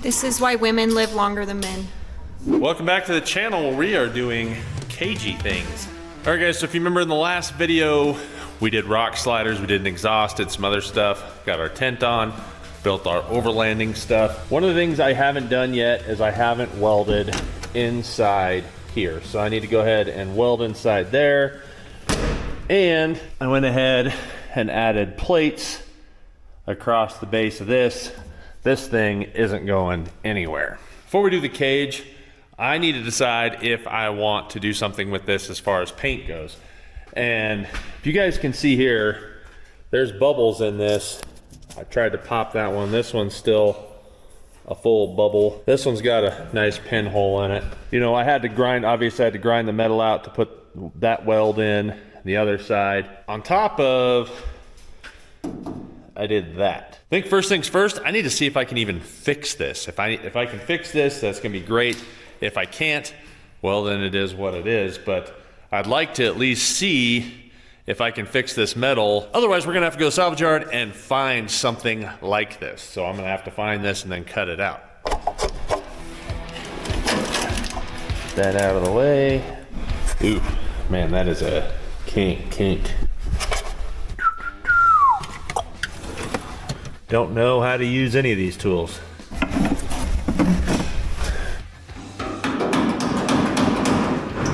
This is why women live longer than men. Welcome back to the channel where we are doing cagey things. All right guys, so if you remember in the last video, we did rock sliders, we did an exhaust, did some other stuff, got our tent on, built our overlanding stuff. One of the things I haven't done yet is I haven't welded inside here. So I need to go ahead and weld inside there. And I went ahead and added plates across the base of this. This thing isn't going anywhere. Before we do the cage, I need to decide if I want to do something with this as far as paint goes. And if you guys can see here, there's bubbles in this. I tried to pop that one. This one's still a full bubble. This one's got a nice pinhole in it. You know, I had to grind, obviously I had to grind the metal out to put that weld in the other side. On top of, I did that. I think first things first, I need to see if I can even fix this. If I can fix this, that's gonna be great. If I can't, well then it is what it is, but I'd like to at least see if I can fix this metal. Otherwise, we're gonna have to go to the salvage yard and find something like this. So I'm gonna have to find this and then cut it out. Get that out of the way. Ooh, man, that is a kink. Don't know how to use any of these tools.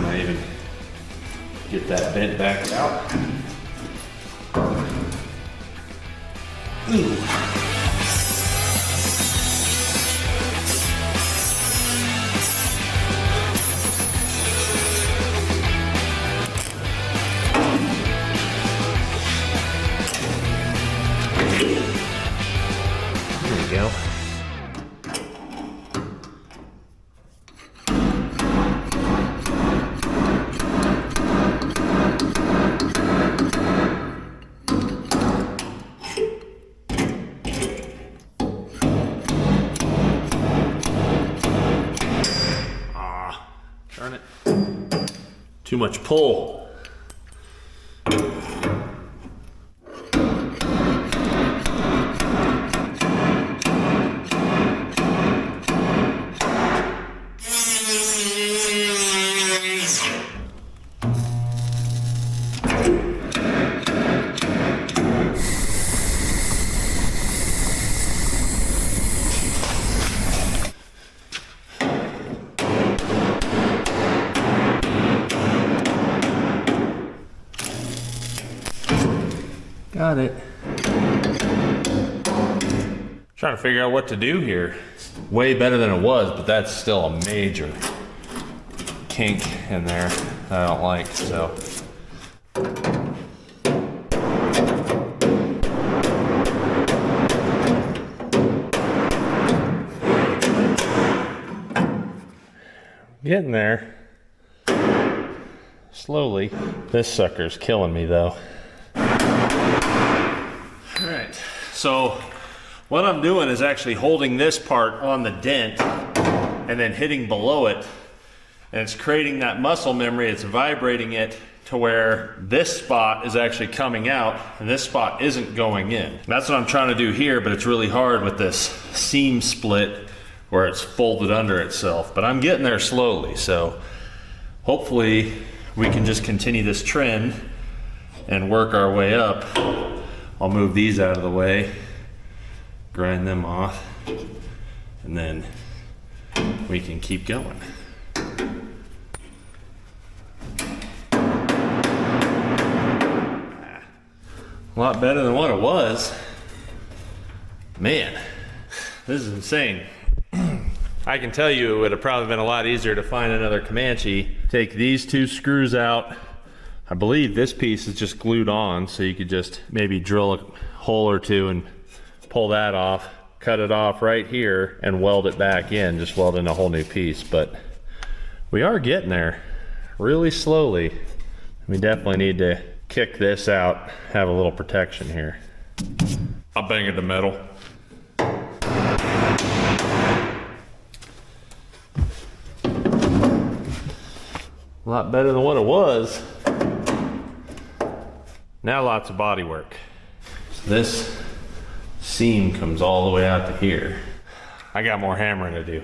Might even get that bent back out. Ooh. Go. Darn it. Too much pull. Got it. Trying to figure out what to do here. Way better than it was, but that's still a major kink in there that I don't like, so. Getting there. Slowly. This sucker's killing me though. All right, so what I'm doing is actually holding this part on the dent and then hitting below it, and it's creating that muscle memory. It's vibrating it to where this spot is actually coming out and this spot isn't going in. That's what I'm trying to do here, but it's really hard with this seam split where it's folded under itself, but I'm getting there slowly. So hopefully we can just continue this trend and work our way up. I'll move these out of the way, grind them off, and then we can keep going. A lot better than what it was. Man, this is insane. I can tell you it would have probably been a lot easier to find another Comanche. Take these two screws out. I believe this piece is just glued on, so you could just maybe drill a hole or two and pull that off, cut it off right here, and weld it back in, just weld in a whole new piece. But we are getting there really slowly. We definitely need to kick this out, have a little protection here. I'll bang it to metal. A lot better than what it was. Now lots of body work. So this seam comes all the way out to here. I got more hammering to do.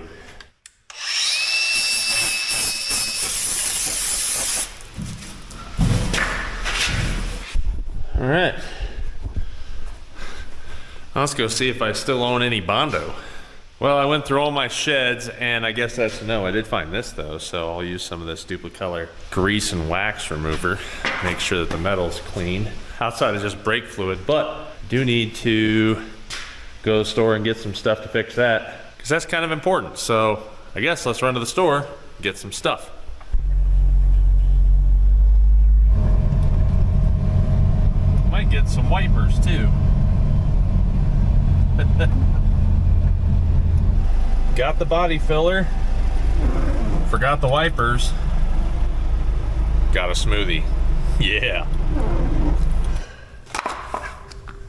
All right. Let's go see if I still own any Bondo. Well, I went through all my sheds, and I guess that's no. I did find this though, so I'll use some of this Duplicolor grease and wax remover. Make sure that the metal's clean. Outside is just brake fluid, but I do need to go to the store and get some stuff to fix that, because that's kind of important. So I guess let's run to the store, and get some stuff. Might get some wipers too. Got the body filler, forgot the wipers, got a smoothie. Yeah.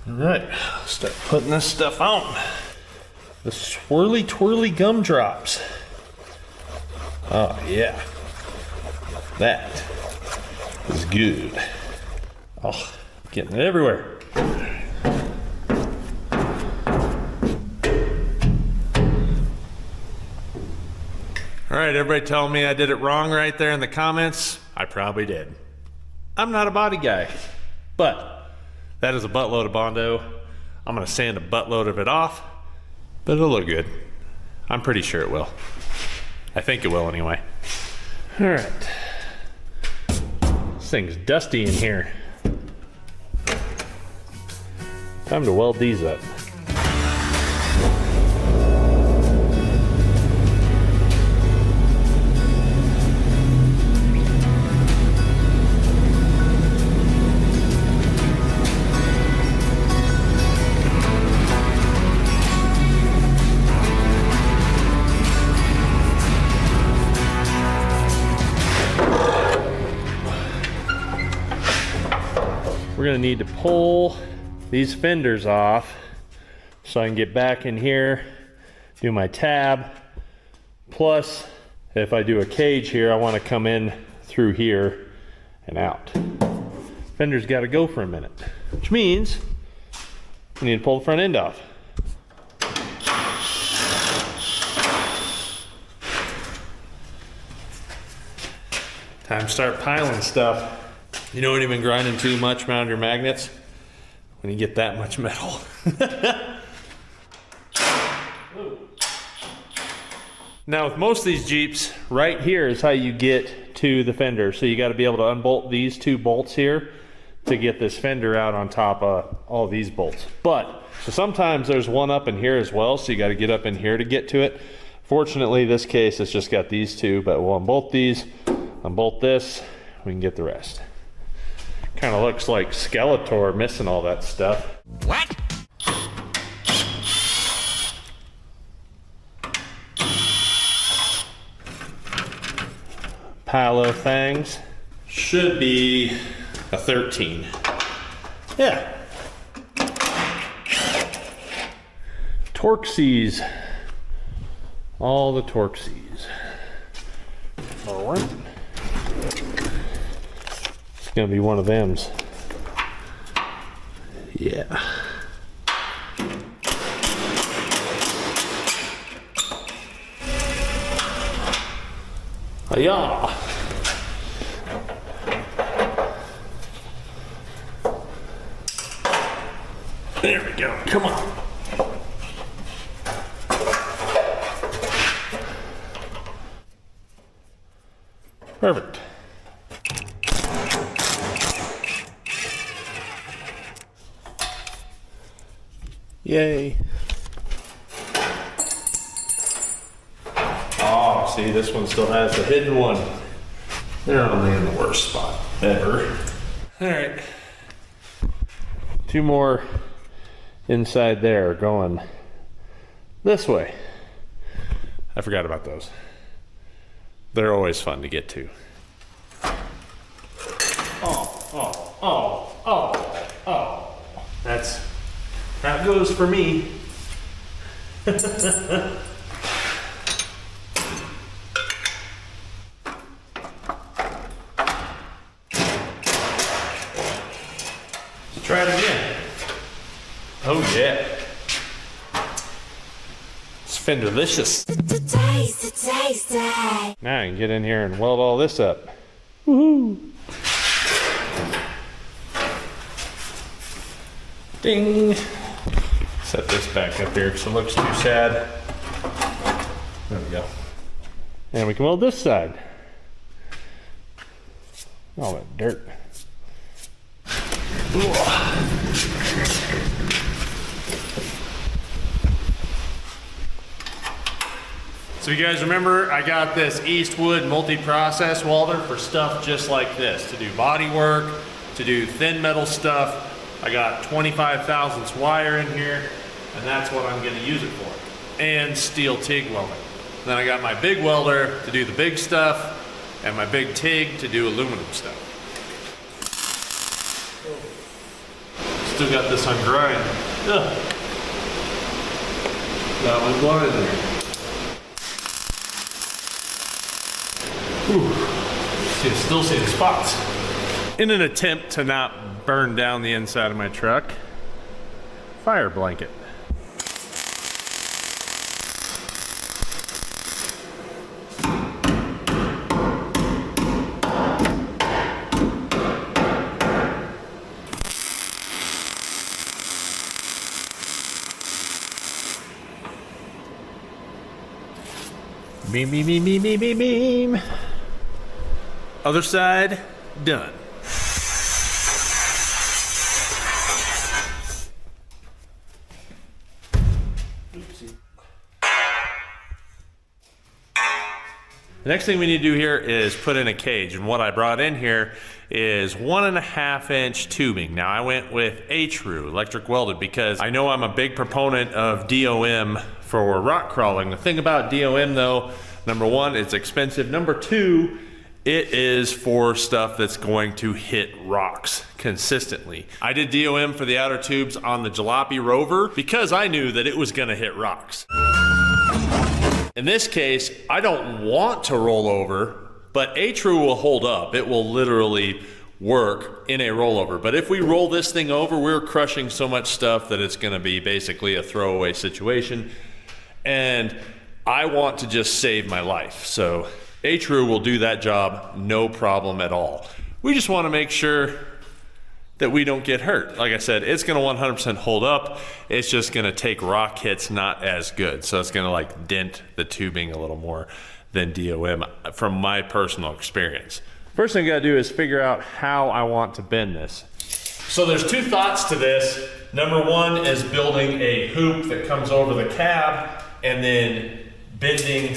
All right, start putting this stuff on. The swirly twirly gumdrops. Oh yeah, that is good. Oh, getting it everywhere. All right, everybody telling me I did it wrong right there in the comments. I probably did. I'm not a body guy, but that is a buttload of Bondo. I'm gonna sand a buttload of it off, but it'll look good. I'm pretty sure it will. I think it will anyway. All right. This thing's dusty in here. Time to weld these up. We're gonna need to pull these fenders off so I can get back in here, do my tab. Plus, if I do a cage here, I wanna come in through here and out. Fender's gotta go for a minute, which means we need to pull the front end off. Time to start piling stuff. You know when you've been grinding too much around your magnets? When you get that much metal. Now with most of these Jeeps, right here is how you get to the fender. So you gotta be able to unbolt these two bolts here to get this fender out on top of all these bolts. But, so sometimes there's one up in here as well, so you gotta get up in here to get to it. Fortunately, this case it's just got these two, but we'll unbolt these, unbolt this, we can get the rest. Kind of looks like Skeletor missing all that stuff. What? Pile of things. Should be a 13. Yeah. Torxies. All the Torxies. All right. Gonna be one of them's. Yeah. Hi-ya. There we go. Come on. Perfect. Yay. Oh, see, this one still has the hidden one. They're only in the worst spot ever. All right. Two more inside there going this way. I forgot about those. They're always fun to get to. Oh. That's how it goes for me. Let's try it again. Oh yeah. It's Fenderlicious. Now I can get in here and weld all this up. Woohoo! Ding! Set this back up here because it looks too sad. There we go. And we can weld this side. All that dirt. So you guys remember I got this Eastwood multi-process welder for stuff just like this, to do body work, to do thin metal stuff. I got 25 thousandths wire in here, and that's what I'm gonna use it for. And steel TIG welding. Then I got my big welder to do the big stuff, and my big TIG to do aluminum stuff. Still got this on grind. Ugh. Got one blown in there. Whew. Still see the spots. In an attempt to not burn down the inside of my truck, fire blanket. Beam, beam, beam, beam, beam, beam, beam. Other side, done. Oopsie. The next thing we need to do here is put in a cage, and what I brought in here is 1.5 inch tubing. Now I went with HRU, electric welded, because I know I'm a big proponent of DOM for rock crawling. The thing about DOM though, number one, it's expensive. Number two, it is for stuff that's going to hit rocks consistently. I did DOM for the outer tubes on the Jalopy Rover because I knew that it was gonna hit rocks. In this case, I don't want to roll over, but HRU will hold up. It will literally work in a rollover. But if we roll this thing over, we're crushing so much stuff that it's gonna be basically a throwaway situation. And I want to just save my life. So HRU will do that job, no problem at all. We just want to make sure that we don't get hurt. Like I said, it's gonna 100% hold up. It's just gonna take rock hits not as good. So it's gonna like dent the tubing a little more than DOM from my personal experience. First thing I gotta do is figure out how I want to bend this. So there's two thoughts to this. Number one is building a hoop that comes over the cab and then bending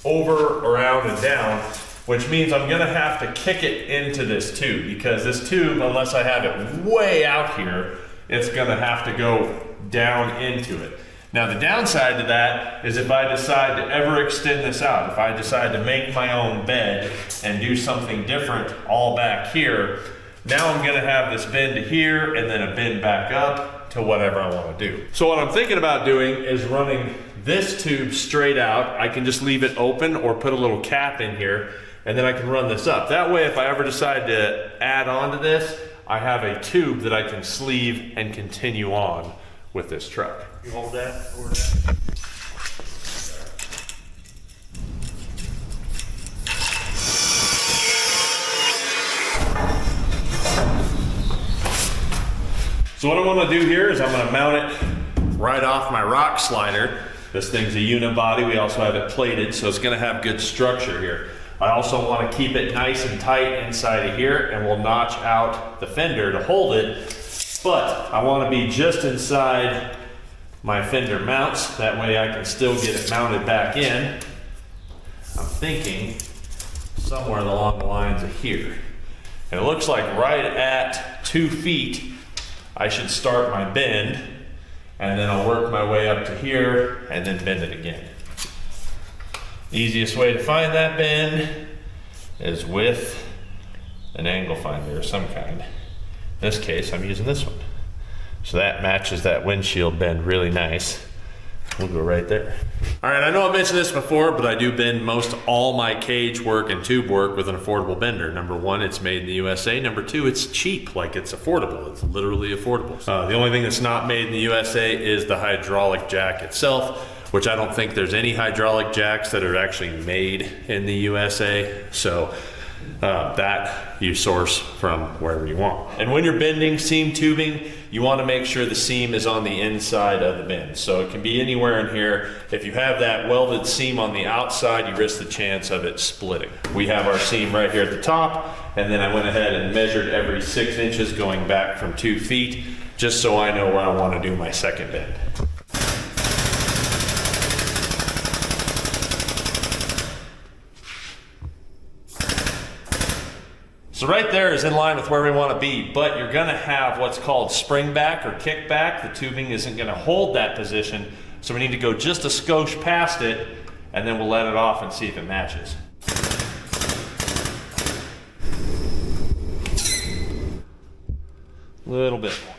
over, around, and down, which means I'm gonna have to kick it into this tube, because this tube, unless I have it way out here, it's gonna have to go down into it. Now the downside to that is if I decide to ever extend this out, if I decide to make my own bed and do something different all back here, now I'm gonna have this bend to here and then a bend back up to whatever I wanna do. So what I'm thinking about doing is running this tube straight out. I can just leave it open or put a little cap in here, and then I can run this up. That way, if I ever decide to add on to this, I have a tube that I can sleeve and continue on with this truck. You hold that over that. So what I want to do here is I'm going to mount it right off my rock slider. This thing's a unibody. We also have it plated, so it's going to have good structure here. I also want to keep it nice and tight inside of here, and we'll notch out the fender to hold it. But I want to be just inside my fender mounts. That way I can still get it mounted back in. I'm thinking somewhere along the lines of here. And it looks like right at 2 feet, I should start my bend, and then I'll work my way up to here and then bend it again. The easiest way to find that bend is with an angle finder of some kind. In this case, I'm using this one. So that matches that windshield bend really nice. We'll go right there. All right, I know I mentioned this before, but I do bend most all my cage work and tube work with an affordable bender. Number one, it's made in the USA. Number two, it's cheap, like it's affordable. It's literally affordable. The only thing that's not made in the USA is the hydraulic jack itself, which I don't think there's any hydraulic jacks that are actually made in the USA. So that you source from wherever you want. And when you're bending seam tubing, you want to make sure the seam is on the inside of the bend. So it can be anywhere in here. If you have that welded seam on the outside, you risk the chance of it splitting. We have our seam right here at the top, and then I went ahead and measured every 6 inches going back from 2 feet, just so I know where I want to do my second bend. So right there is in line with where we want to be, but you're going to have what's called spring back or kick back. The tubing isn't going to hold that position, so we need to go just a skosh past it, and then we'll let it off and see if it matches. A little bit more.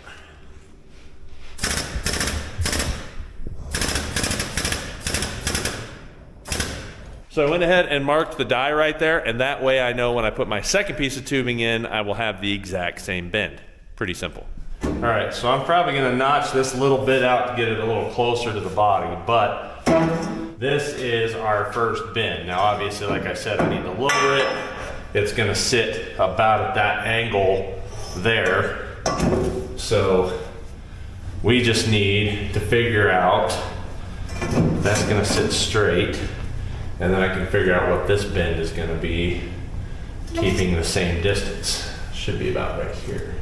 So I went ahead and marked the die right there, and that way I know when I put my second piece of tubing in, I will have the exact same bend. Pretty simple. All right, so I'm probably gonna notch this little bit out to get it a little closer to the body, but this is our first bend. Now obviously, like I said, I need to lower it. It's gonna sit about at that angle there. So we just need to figure out, that's gonna sit straight. And then I can figure out what this bend is going to be, keeping the same distance. Should be about right here.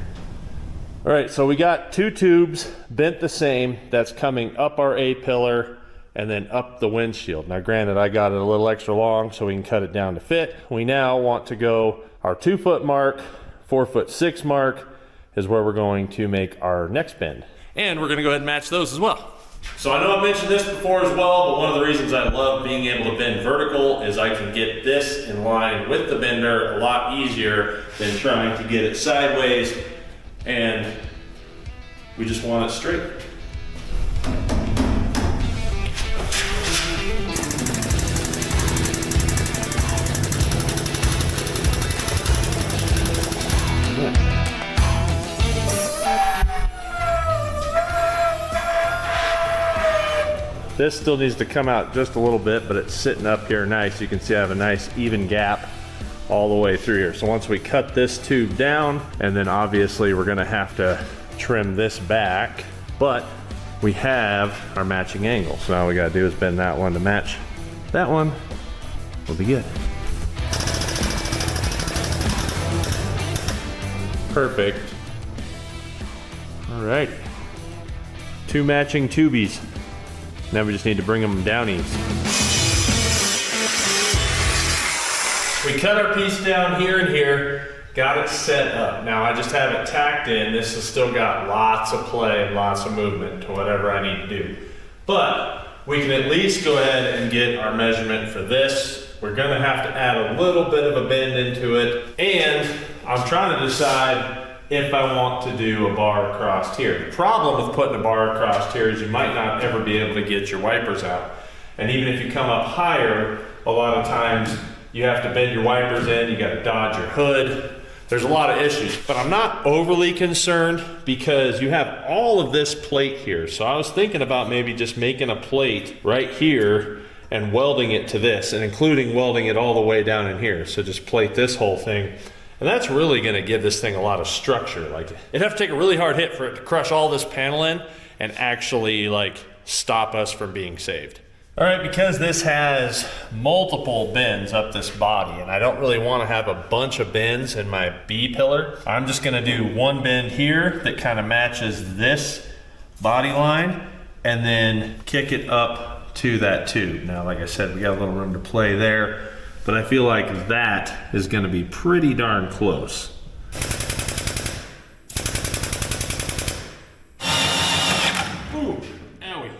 All right, so we got 2 tubes bent the same. That's coming up our A-pillar and then up the windshield. Now granted, I got it a little extra long so we can cut it down to fit. We now want to go our 2 foot mark, 4'6" mark is where we're going to make our next bend. And we're going to go ahead and match those as well. So I know I've mentioned this before as well, but one of the reasons I love being able to bend vertical is I can get this in line with the bender a lot easier than trying to get it sideways, and we just want it straight. This still needs to come out just a little bit, but it's sitting up here nice. You can see I have a nice even gap all the way through here. So once we cut this tube down, and then obviously we're gonna have to trim this back, but we have our matching angle. So all we gotta do is bend that one to match that one. We'll be good. Perfect. All right. 2 matching tubies. Now we just need to bring them down east. We cut our piece down here and here, got it set up. Now I just have it tacked in. This has still got lots of play and lots of movement to whatever I need to do. But we can at least go ahead and get our measurement for this. We're gonna have to add a little bit of a bend into it. And I'm trying to decide if I want to do a bar across here. The problem with putting a bar across here is you might not ever be able to get your wipers out. And even if you come up higher, a lot of times you have to bend your wipers in, you gotta dodge your hood. There's a lot of issues, but I'm not overly concerned because you have all of this plate here. So I was thinking about maybe just making a plate right here and welding it to this, and including welding it all the way down in here. So just plate this whole thing. And that's really gonna give this thing a lot of structure. Like, it'd have to take a really hard hit for it to crush all this panel in and actually like stop us from being saved. All right, because this has multiple bends up this body and I don't really wanna have a bunch of bends in my B pillar, I'm just gonna do 1 bend here that kind of matches this body line and then kick it up to that tube. Now, like I said, we got a little room to play there, but I feel like that is gonna be pretty darn close. Ooh, owie.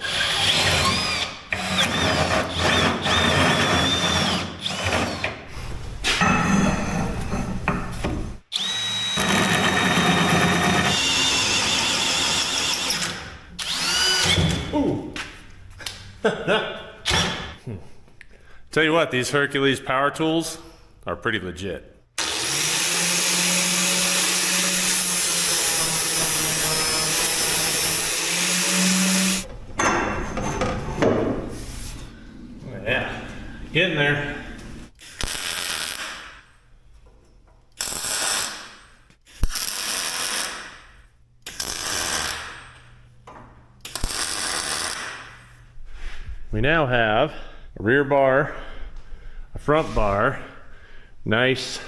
Ooh. Tell you what, these Hercules power tools are pretty legit. Getting there. We now have a rear bar, a front bar, nice,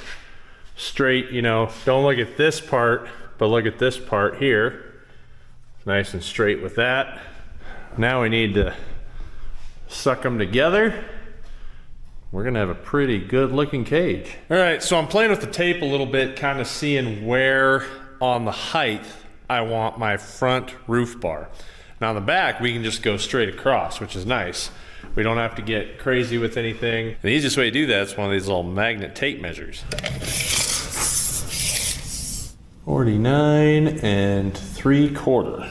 straight, you know, don't look at this part, but look at this part here. Nice and straight with that. Now we need to suck them together. We're gonna have a pretty good looking cage. All right, so I'm playing with the tape a little bit, kind of seeing where on the height I want my front roof bar. Now on the back, we can just go straight across, which is nice. We don't have to get crazy with anything. The easiest way to do that is one of these little magnet tape measures. 49 3/4.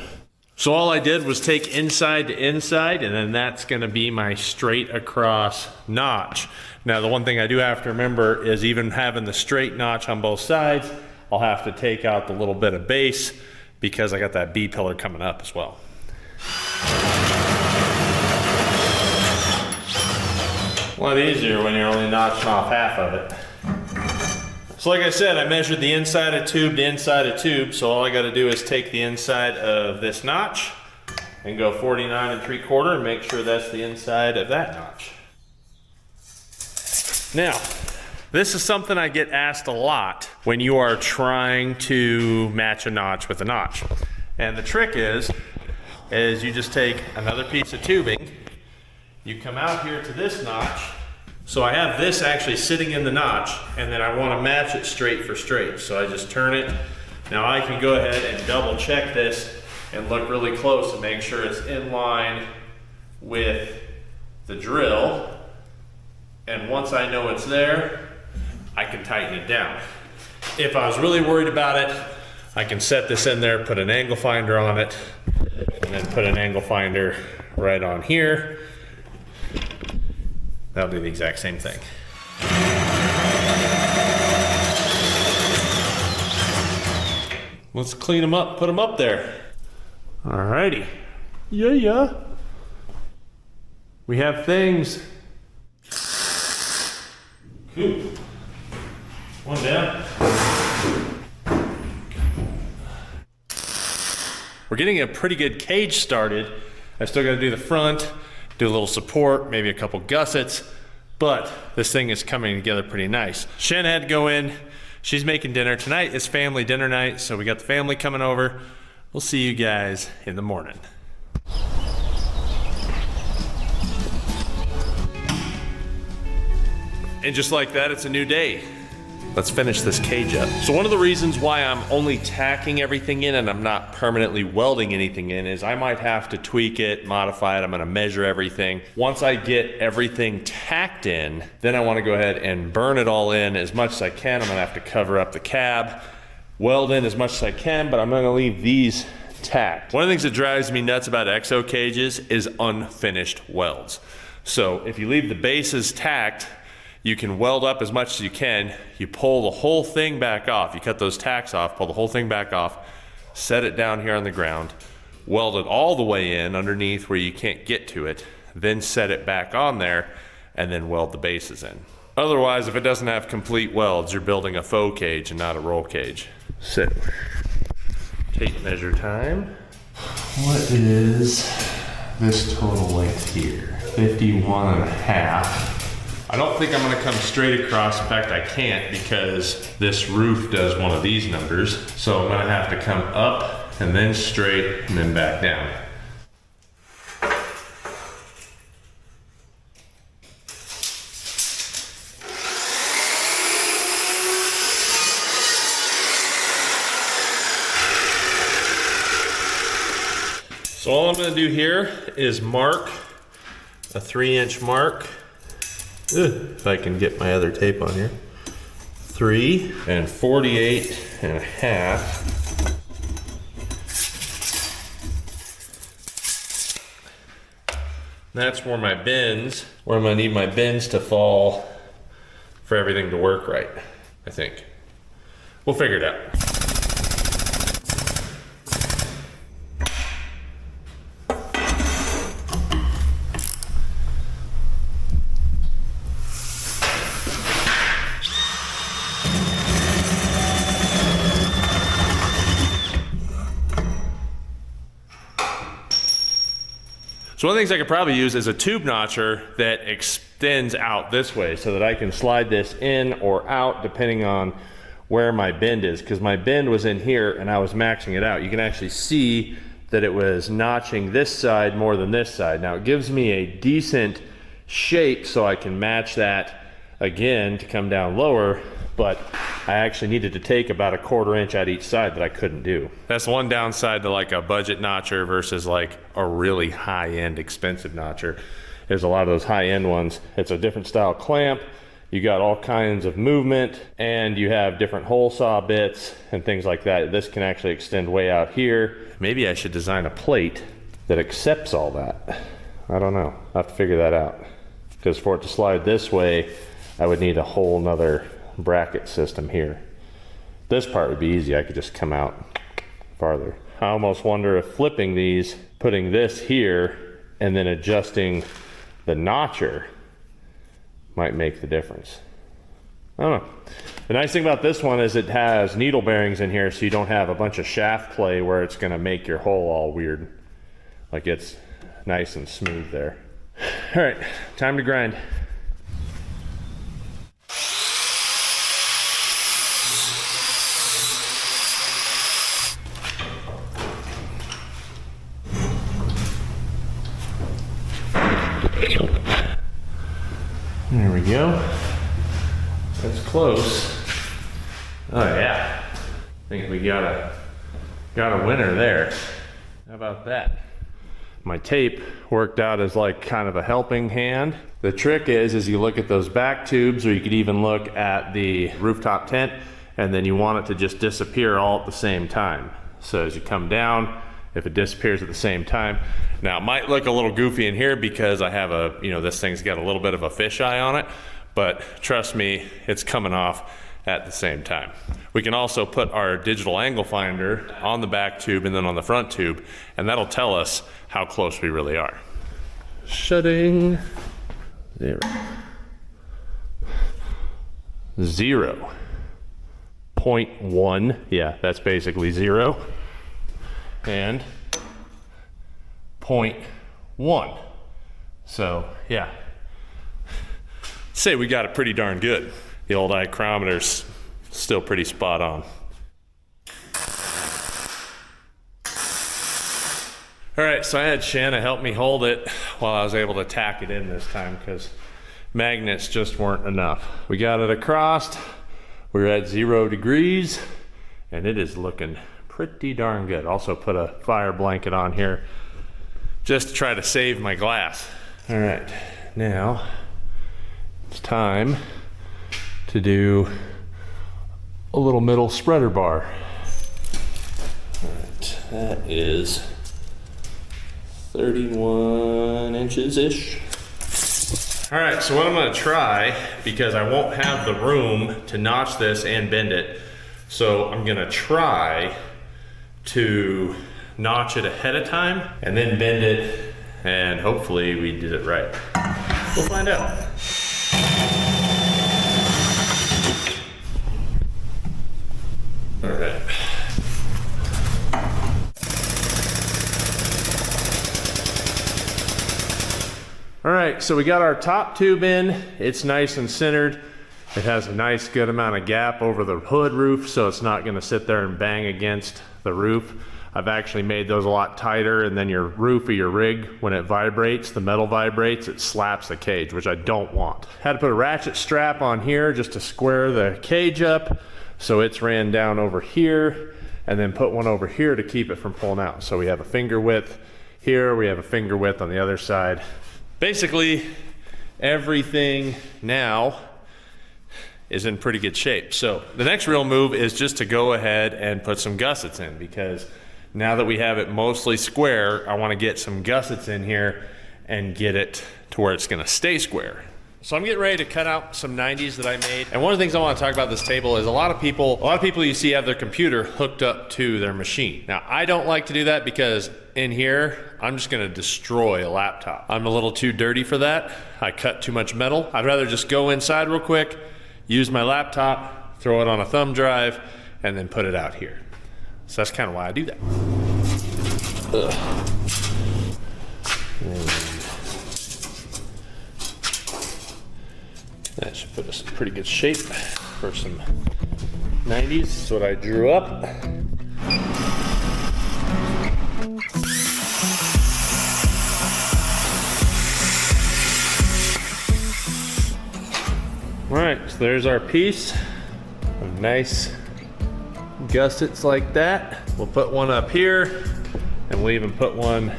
So all I did was take inside to inside, and then that's gonna be my straight across notch. Now the one thing I do have to remember is even having the straight notch on both sides, I'll have to take out the little bit of base because I got that B pillar coming up as well. A lot easier when you're only notching off half of it. So like I said, I measured the inside of tube to inside of tube, so all I gotta do is take the inside of this notch and go 49 3/4 and make sure that's the inside of that notch. Now, this is something I get asked a lot when you are trying to match a notch with a notch. And the trick is you just take another piece of tubing, you come out here to this notch. So I have this actually sitting in the notch, and then I want to match it straight for straight. So I just turn it. Now I can go ahead and double check this and look really close and make sure it's in line with the drill. And once I know it's there, I can tighten it down. If I was really worried about it, I can set this in there, put an angle finder on it, and then put an angle finder right on here. That'll do the exact same thing. Let's clean them up, put them up there. Alrighty. Yeah. We have things. Ooh. One down. We're getting a pretty good cage started. I still gotta do the front, do a little support, maybe a couple gussets, but this thing is coming together pretty nice. Shen had to go in, she's making dinner. Tonight is family dinner night, so we got the family coming over. We'll see you guys in the morning. And just like that, it's a new day. Let's finish this cage up. So one of the reasons why I'm only tacking everything in and I'm not permanently welding anything in is I might have to tweak it, modify it. I'm gonna measure everything. Once I get everything tacked in, then I wanna go ahead and burn it all in as much as I can. I'm gonna have to cover up the cab, weld in as much as I can, but I'm gonna leave these tacked. One of the things that drives me nuts about exo cages is unfinished welds. So if you leave the bases tacked, you can weld up as much as you can. You pull the whole thing back off. You cut those tacks off, pull the whole thing back off, set it down here on the ground, weld it all the way in underneath where you can't get to it, then set it back on there, and then weld the bases in. Otherwise, if it doesn't have complete welds, you're building a faux cage and not a roll cage. So, tape measure time. What is this total length here? 51.5. I don't think I'm gonna come straight across. In fact, I can't because this roof does one of these numbers. So I'm gonna have to come up and then straight and then back down. So all I'm gonna do here is mark a 3-inch mark. If I can get my other tape on here. 3 and 48.5. That's where my bends, where I'm gonna need my bends to fall for everything to work right, I think. We'll figure it out. So one of the things I could probably use is a tube notcher that extends out this way so that I can slide this in or out depending on where my bend is, because my bend was in here and I was maxing it out. You can actually see that it was notching this side more than this side. Now it gives me a decent shape so I can match that again to come down lower, but I actually needed to take about 1/4 inch out each side that I couldn't do. That's one downside to like a budget notcher versus like a really high-end expensive notcher. There's a lot of those high-end ones. It's a different style clamp. You got all kinds of movement and you have different hole saw bits and things like that. This can actually extend way out here. Maybe I should design a plate that accepts all that. I don't know. I have to figure that out. Because for it to slide this way, I would need a whole nother bracket system here. This part would be easy. I could just come out farther. I almost wonder if flipping these, putting this here, and then adjusting the notcher might make the difference. I don't know. The nice thing about this one is it has needle bearings in here, so you don't have a bunch of shaft play where it's gonna make your hole all weird. Like it's nice and smooth there. All right, time to grind. There we go. That's close. Oh yeah. I think we got a winner there. How about that? My tape worked out as like kind of a helping hand. The trick is you look at those back tubes, or you could even look at the rooftop tent, and then you want it to just disappear all at the same time. So as you come down, if it disappears at the same time. Now it might look a little goofy in here because I have a, this thing's got a little bit of a fisheye on it, but trust me, it's coming off at the same time. We can also put our digital angle finder on the back tube and then on the front tube, and that'll tell us how close we really are. Shutting. 0. 0.1, yeah, that's basically 0. And 0.1. So yeah, say we got it pretty darn good. The old micrometer's still pretty spot on. All right, so I had Shanna help me hold it while I was able to tack it in this time because magnets just weren't enough. We got it across, we're at 0 degrees, and it is looking pretty darn good. Also put a fire blanket on here just to try to save my glass. All right, now it's time to do a little middle spreader bar. All right, that is 31 inches-ish. All right, so what I'm gonna try, because I won't have the room to notch this and bend it, so I'm gonna try to notch it ahead of time and then bend it, and hopefully we did it right. We'll find out. All right. All right, so we got our top tube in. It's nice and centered. It has a nice good amount of gap over the hood roof, so it's not gonna sit there and bang against the roof. I've actually made those a lot tighter, and then your roof of your rig, when it vibrates, the metal vibrates, it slaps the cage, which I don't want. Had to put a ratchet strap on here just to square the cage up, so it's ran down over here, and then put one over here to keep it from pulling out. So we have a finger width here, we have a finger width on the other side. Basically, everything now is in pretty good shape. So the next real move is just to go ahead and put some gussets in, because now that we have it mostly square, I want to get some gussets in here and get it to where it's going to stay square. So I'm getting ready to cut out some 90s that I made. And one of the things I want to talk about this table is a lot of people you see have their computer hooked up to their machine. Now, I don't like to do that because in here, I'm just going to destroy a laptop. I'm a little too dirty for that. I cut too much metal. I'd rather just go inside real quick, use my laptop, throw it on a thumb drive, and then put it out here. So that's kind of why I do that. Ugh. And that should put us in pretty good shape for some 90s. That's what I drew up. All right, so there's our piece of nice gussets like that. We'll put one up here, and we'll even put one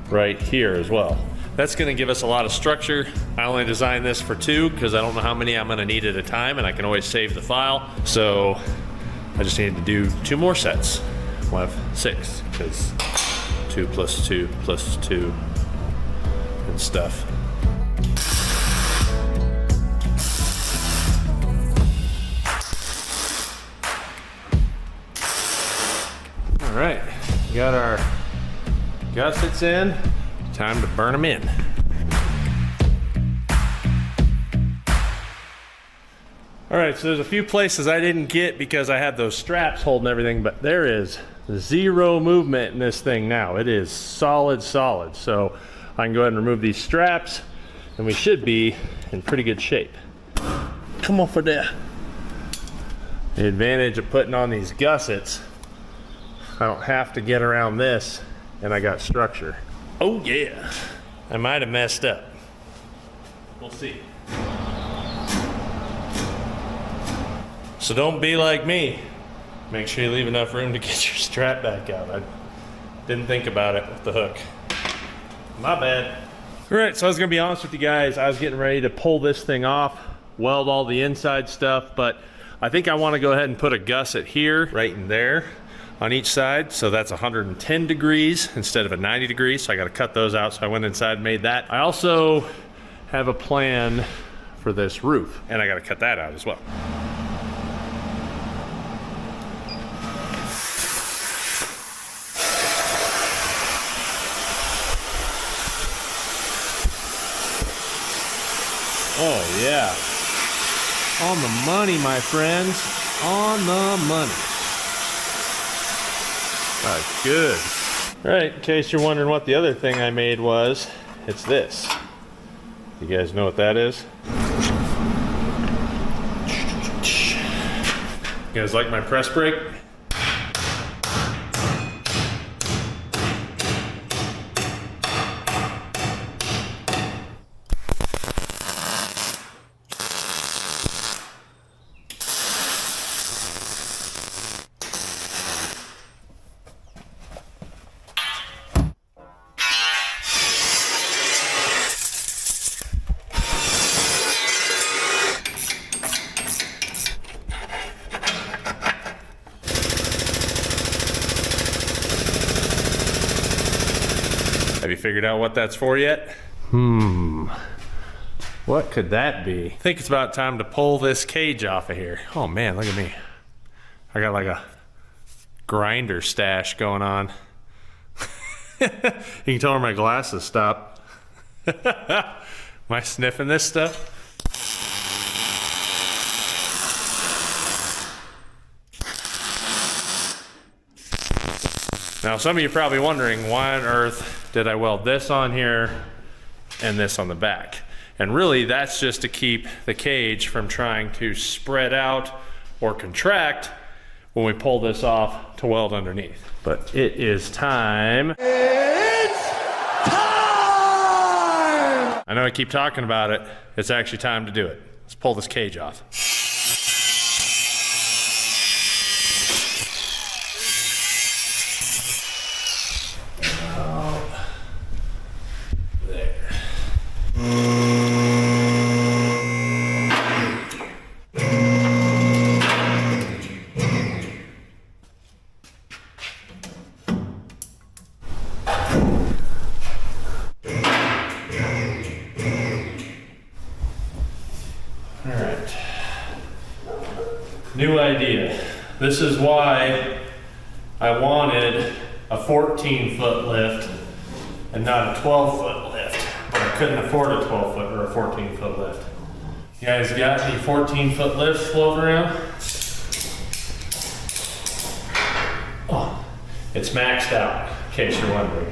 right here as well. That's gonna give us a lot of structure. I only designed this for 2 because I don't know how many I'm gonna need at a time, and I can always save the file. So I just need to do 2 more sets. We'll have 6, because 2 plus 2 plus 2 and stuff. All right, we got our gussets in. Time to burn them in. All right, so there's a few places I didn't get because I had those straps holding everything, but there is 0 movement in this thing now. It is solid, solid. So I can go ahead and remove these straps, and we should be in pretty good shape. Come off of there. The advantage of putting on these gussets, I don't have to get around this, and I got structure. Oh yeah, I might have messed up. We'll see. So don't be like me. Make sure you leave enough room to get your strap back out. I didn't think about it with the hook. My bad. All right, so I was gonna be honest with you guys. I was getting ready to pull this thing off, weld all the inside stuff, but I think I wanna go ahead and put a gusset here, right in there, on each side. So that's 110 degrees instead of a 90 degrees. So I gotta cut those out. So I went inside and made that. I also have a plan for this roof, and I gotta cut that out as well. Oh yeah. On the money, my friends. On the money. That's good. All right, in case you're wondering what the other thing I made was, it's this. You guys know what that is? You guys like my press brake? Have you figured out what that's for yet? What could that be? I think it's about time to pull this cage off of here. Oh man, look at me. I got like a grinder stash going on. You can tell where my glasses stop. Am I sniffing this stuff? Now some of you are probably wondering, why on earth did I weld this on here and this on the back? And really that's just to keep the cage from trying to spread out or contract when we pull this off to weld underneath. But it is time. It's time! I know I keep talking about it. It's actually time to do it. Let's pull this cage off. New idea. This is why I wanted a 14-foot lift and not a 12-foot lift, but I couldn't afford a 12-foot or a 14-foot lift. You guys got any 14-foot lifts floating around? Oh, it's maxed out, in case you're wondering.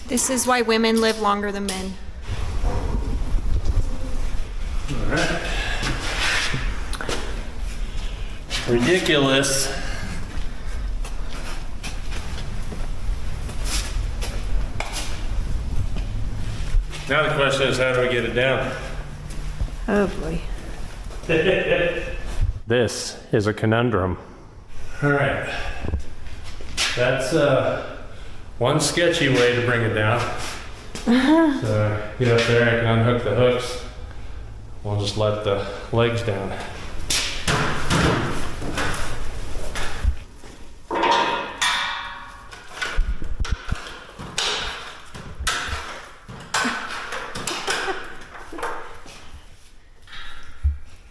This is why women live longer than men. All right. Ridiculous. Now the question is, how do we get it down? Oh boy. This is a conundrum. All right. That's one sketchy way to bring it down. So get up there, I can unhook the hooks. We'll just let the legs down.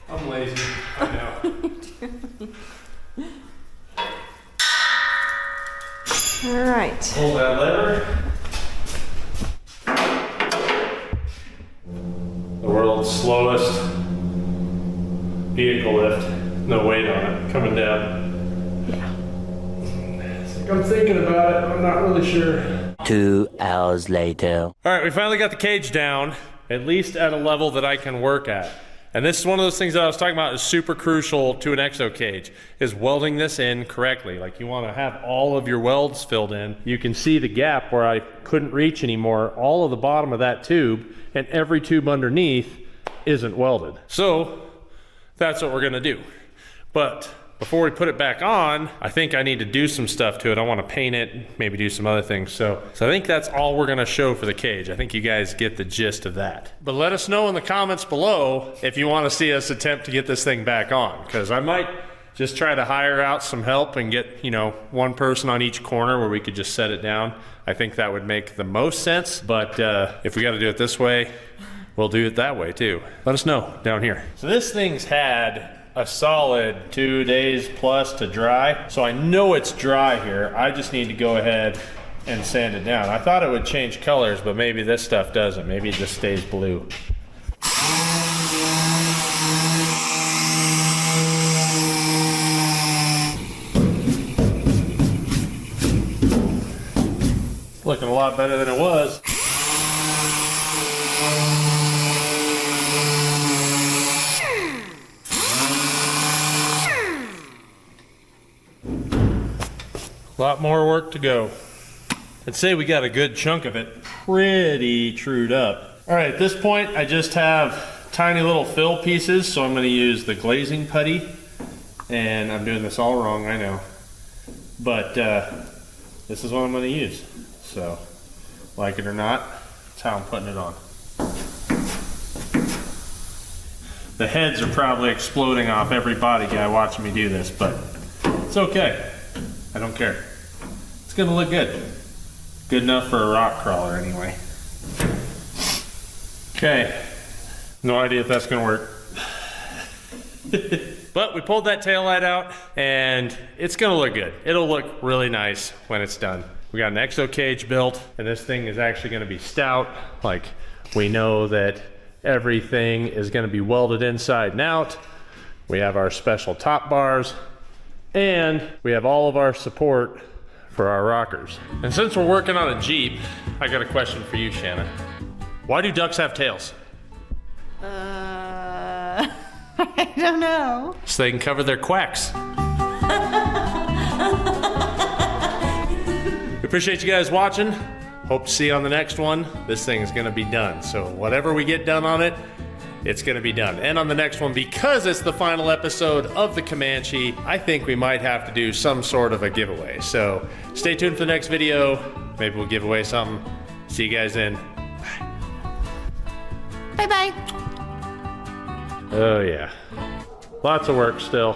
I'm lazy, I know. All right. Pull that lever. The world's slowest vehicle lift. No weight on it, coming down. Yeah. It's like I'm thinking about it, I'm not really sure. 2 hours later. All right, we finally got the cage down, at least at a level that I can work at. And this is one of those things that I was talking about is super crucial to an ExoCage, is welding this in correctly. Like you want to have all of your welds filled in. You can see the gap where I couldn't reach anymore, all of the bottom of that tube, and every tube underneath isn't welded. So that's what we're gonna do. But before we put it back on, I think I need to do some stuff to it. I want to paint it, maybe do some other things. So I think that's all we're going to show for the cage. I think you guys get the gist of that. But let us know in the comments below if you want to see us attempt to get this thing back on, because I might just try to hire out some help and get, you know, one person on each corner where we could just set it down. I think that would make the most sense. But if we got to do it this way, we'll do it that way too. Let us know down here. So this thing's had a solid 2 days plus to dry. So I know it's dry here. I just need to go ahead and sand it down. I thought it would change colors, but maybe this stuff doesn't. Maybe it just stays blue. Looking a lot better than it was. A lot more work to go. I'd say we got a good chunk of it pretty trued up. All right, at this point, I just have tiny little fill pieces, so I'm gonna use the glazing putty. And I'm doing this all wrong, I know. But this is what I'm gonna use. So, like it or not, that's how I'm putting it on. The heads are probably exploding off every body guy watching me do this, but it's okay. I don't care. It's gonna look good. Good enough for a rock crawler anyway. Okay, no idea if that's gonna work. But we pulled that taillight out and it's gonna look good. It'll look really nice when it's done. We got an ExoCage built and this thing is actually gonna be stout. Like we know that everything is gonna be welded inside and out. We have our special top bars. And we have all of our support for our rockers. And since we're working on a Jeep, I got a question for you, Shanna. Why do ducks have tails? I don't know. So they can cover their quacks. We appreciate you guys watching. Hope to see you on the next one. This thing is gonna be done. So whatever we get done on it, it's gonna be done. And on the next one, because it's the final episode of the Comanche, I think we might have to do some sort of a giveaway. So stay tuned for the next video. Maybe we'll give away something. See you guys then. Bye-bye. Oh yeah. Lots of work still.